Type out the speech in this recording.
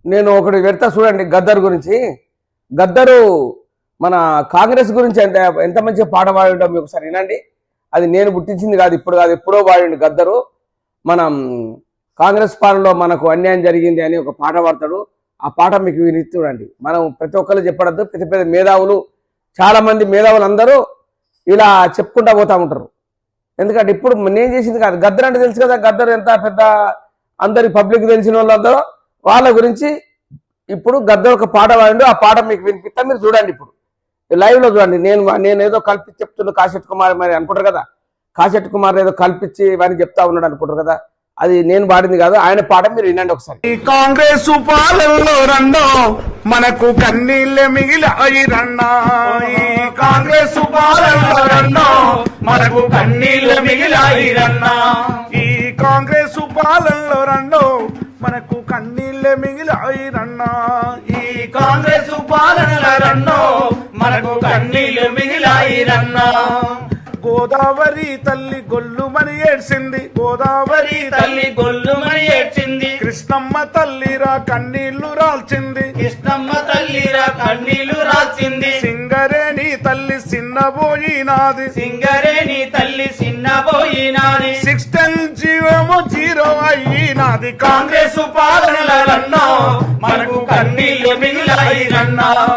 నేను ఒకటి పెడతా చూడండి గద్దర్ గురించి. గద్దరు మన కాంగ్రెస్ గురించి ఎంత ఎంత మంచిగా పాట పాడటం మీకు ఒకసారి వినండి. అది నేను పుట్టించింది కాదు, ఇప్పుడు కాదు, ఎప్పుడో పాడిండు గద్దరు. మనం కాంగ్రెస్ పాలనలో మనకు అన్యాయం జరిగింది అని ఒక పాట పాడతాడు. ఆ పాట మీకు విని చూడండి. మనం ప్రతి ఒక్కరు చెప్పడద్దు, పెద్ద పెద్ద మేధావులు, చాలా మంది మేధావులు అందరూ ఇలా చెప్పుకుంటా పోతా ఉంటారు. ఎందుకంటే ఇప్పుడు నేను చేసింది కాదు, గద్దర్ అంటే తెలుసు కదా, గద్దర్ ఎంత పెద్ద అందరి పబ్లిక్ తెలిసిన వాళ్ళందరూ వాళ్ళ గురించి ఇప్పుడు గద్దర్ ఒక పాట పాడిండు. ఆ పాట మీకు వినిపిస్తా, మీరు చూడండి. ఇప్పుడు లైవ్ లో చూడండి. నేను ఏదో కల్పించి చెప్తున్నా కాశెట్టి కుమార్ మరి అనుకుంటారు కదా, కాశెట్టి కుమార్ ఏదో కల్పించి ఇవన్నీ చెప్తా ఉన్నాడు అనుకుంటారు కదా, అది నేను పాడింది కాదు, ఆయన పాట మీరు వినండి ఒకసారి. ఈ కాంగ్రెస్ పాలనలో రన్నో మనకు కన్నీళ్ళే మిగిలాయి రన్నా. ఈ కాంగ్రెస్ పాలనలో రన్నో మనకు కన్నీళ్ళే మిగిలాయి రన్నా. ఈ కాంగ్రెస్ పాలనలో రన్నో మనకు కన్నీళ్ళే మిగిలాయి రన్నా. ఈ కాంగ్రెస్ పాలనలో రన్నో మనకు కన్నీళ్ళు మిగిలాయి రన్నా. గోదావరి తల్లి గొల్లుమని ఏడ్చింది, గోదావరి తల్లి గొల్లుమని ఏడ్చింది. కృష్ణమ్మ తల్లిరా కన్నీళ్లు రాల్చింది, కృష్ణమ్మ తల్లిరా కన్నీళ్లు రాల్చింది. సింగరేణి తల్లి చిన్నబోయినాది, సింగరేణి తల్లి చిన్నబోయినాది. 610 జీవము 0 అయినాది. కాంగ్రెస్ పాలనలన్నా మనకు కన్నీళ్లు మిగిలాయి రన్నా.